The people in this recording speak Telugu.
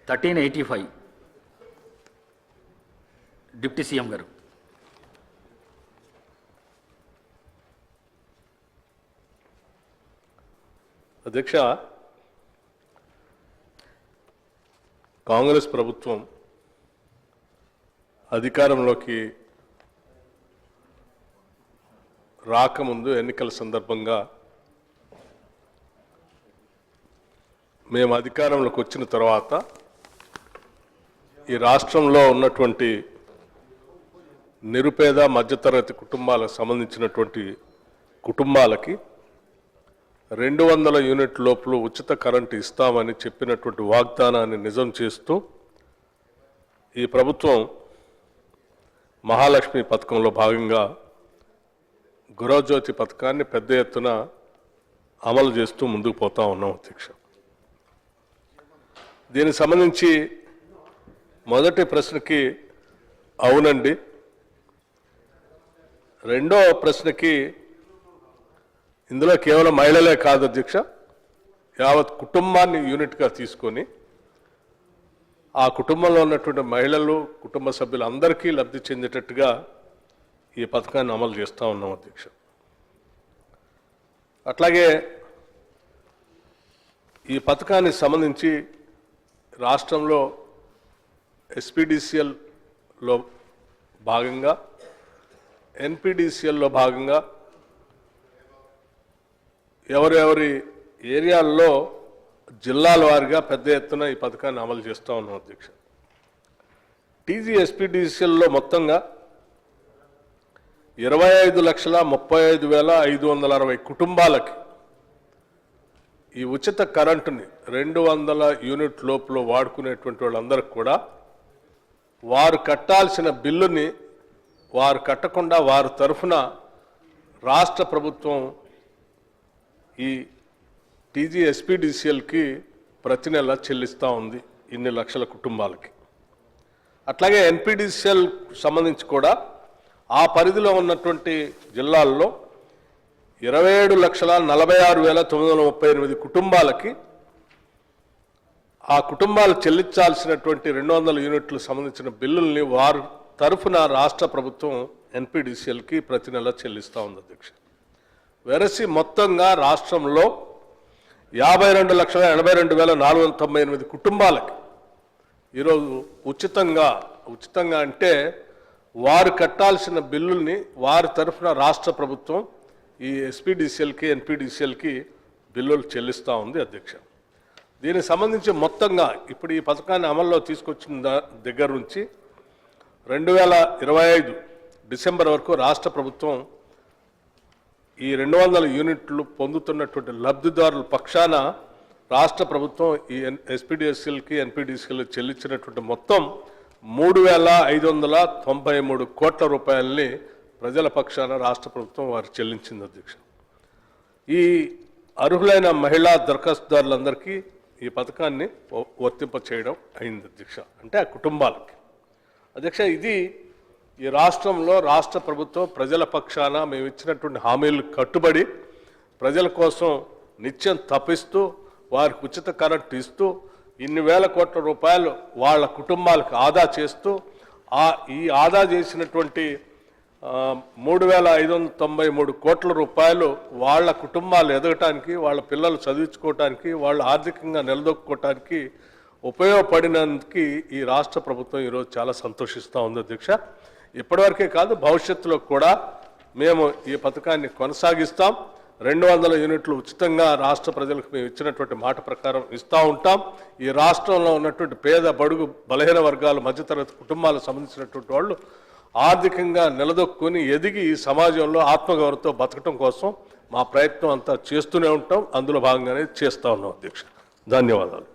1385 డిప్యూటీ సీఎం గారు. అధ్యక్ష, కాంగ్రెస్ ప్రభుత్వం అధికారంలోకి రాకముందు ఎన్నికల సందర్భంగా మేము అధికారంలోకి వచ్చిన తర్వాత ఈ రాష్ట్రంలో ఉన్నటువంటి నిరుపేద మధ్యతరగతి కుటుంబాలకు సంబంధించినటువంటి కుటుంబాలకి 200 యూనిట్ లోపల ఉచిత కరెంటు ఇస్తామని చెప్పినటువంటి వాగ్దానాన్ని నిజం చేస్తూ ఈ ప్రభుత్వం మహాలక్ష్మి పథకంలో భాగంగా గృహజ్యోతి పథకాన్ని పెద్ద ఎత్తున అమలు చేస్తూ ముందుకు పోతా ఉన్నాం అధ్యక్ష. దీనికి సంబంధించి మొదటి ప్రశ్నకి అవునండి, రెండో ప్రశ్నకి ఇందులో కేవలం మహిళలే కాదు అధ్యక్ష, యావత్ కుటుంబాన్ని యూనిట్గా తీసుకొని ఆ కుటుంబంలో ఉన్నటువంటి మహిళలు కుటుంబ సభ్యులు అందరికీ లబ్ధి చెందేటట్టుగా ఈ పథకాన్ని అమలు చేస్తూ ఉన్నాం అధ్యక్ష. అట్లాగే ఈ పథకానికి సంబంధించి రాష్ట్రంలో ఎస్పీడీసీఎల్లో భాగంగా ఎన్పీడీసీఎల్లో భాగంగా ఎవరెవరి ఏరియాల్లో జిల్లాల వారిగా పెద్ద ఎత్తున ఈ పథకాన్ని అమలు చేస్తూ ఉన్నాం అధ్యక్ష. ఎస్పీడీసీఎల్లో మొత్తంగా 25,35,560 కుటుంబాలకి ఈ ఉచిత కరెంటుని 200 యూనిట్ లోపల వాడుకునేటువంటి వాళ్ళందరికీ కూడా వారు కట్టాల్సిన బిల్లుని వారు కట్టకుండా వారి తరఫున రాష్ట్ర ప్రభుత్వం ఈ ఎస్పీడీసీఎల్కి ప్రతి నెల చెల్లిస్తూ ఉంది ఇన్ని లక్షల కుటుంబాలకి. అట్లాగే ఎన్పీడీసీఎల్ సంబంధించి కూడా ఆ పరిధిలో ఉన్నటువంటి జిల్లాల్లో 27,46,938 కుటుంబాలకి ఆ కుటుంబాలు చెల్లించాల్సినటువంటి 200 యూనిట్లకు సంబంధించిన బిల్లుల్ని వారి తరఫున రాష్ట్ర ప్రభుత్వం ఎన్పీడీసీఎల్కి ప్రతి నెల చెల్లిస్తూ ఉంది అధ్యక్ష. వెరసి మొత్తంగా రాష్ట్రంలో 52,82,498 కుటుంబాలకి ఈరోజు ఉచితంగా అంటే వారు కట్టాల్సిన బిల్లుల్ని వారి తరఫున రాష్ట్ర ప్రభుత్వం ఈ ఎస్పీడీసీఎల్కి ఎన్పీడీసీఎల్కి బిల్లులు చెల్లిస్తూ ఉంది అధ్యక్ష. దీనికి సంబంధించి మొత్తంగా ఇప్పుడు ఈ పథకాన్ని అమల్లో తీసుకొచ్చిన దగ్గర నుంచి 2025 డిసెంబర్ వరకు రాష్ట్ర ప్రభుత్వం ఈ 200 యూనిట్లు పొందుతున్నటువంటి లబ్ధిదారుల పక్షాన రాష్ట్ర ప్రభుత్వం ఈ ఎస్పీడీసీఎల్కి ఎన్పీడీసీఎల్కి చెల్లించినటువంటి మొత్తం 3,593 కోట్ల రూపాయలని ప్రజల పక్షాన రాష్ట్ర ప్రభుత్వం వారు చెల్లించింది అధ్యక్ష. ఈ అర్హులైన మహిళా దరఖాస్తుదారులందరికీ ఈ పథకాన్ని వర్తింప చేయడం అయింది అధ్యక్ష. అంటే ఆ కుటుంబాలకి అధ్యక్ష, ఇది ఈ రాష్ట్రంలో రాష్ట్ర ప్రభుత్వం ప్రజల పక్షాన మేము ఇచ్చినటువంటి హామీలు కట్టుబడి ప్రజల కోసం నిత్యం తప్పిస్తూ వారికి ఉచిత కరెంటు ఇస్తూ ఇన్ని వేల కోట్ల రూపాయలు వాళ్ళ కుటుంబాలకు ఆదా చేస్తూ ఈ ఆదా చేసినటువంటి 3,593 కోట్ల రూపాయలు వాళ్ళ కుటుంబాలు ఎదగటానికి, వాళ్ళ పిల్లలు చదివించుకోవటానికి, వాళ్ళు ఆర్థికంగా నిలదొక్కుకోవటానికి ఉపయోగపడినందుకు ఈ రాష్ట్ర ప్రభుత్వం ఈరోజు చాలా సంతోషిస్తూ ఉంది అధ్యక్ష. ఇప్పటివరకే కాదు, భవిష్యత్తులో కూడా మేము ఈ పథకాన్ని కొనసాగిస్తాం. 200 యూనిట్లు ఉచితంగా రాష్ట్ర ప్రజలకు మేము ఇచ్చినటువంటి మాట ప్రకారం ఇస్తూ ఉంటాం. ఈ రాష్ట్రంలో ఉన్నటువంటి పేద బడుగు బలహీన వర్గాలు మధ్యతరగతి కుటుంబాలకు సంబంధించినటువంటి వాళ్ళు ఆర్థికంగా నిలదొక్కుని ఎదిగి ఈ సమాజంలో ఆత్మగౌరవంతో బతకటం కోసం మా ప్రయత్నం అంతా చేస్తూనే ఉంటాం. అందులో భాగంగానే చేస్తూ ఉన్నాం అధ్యక్ష. ధన్యవాదాలు.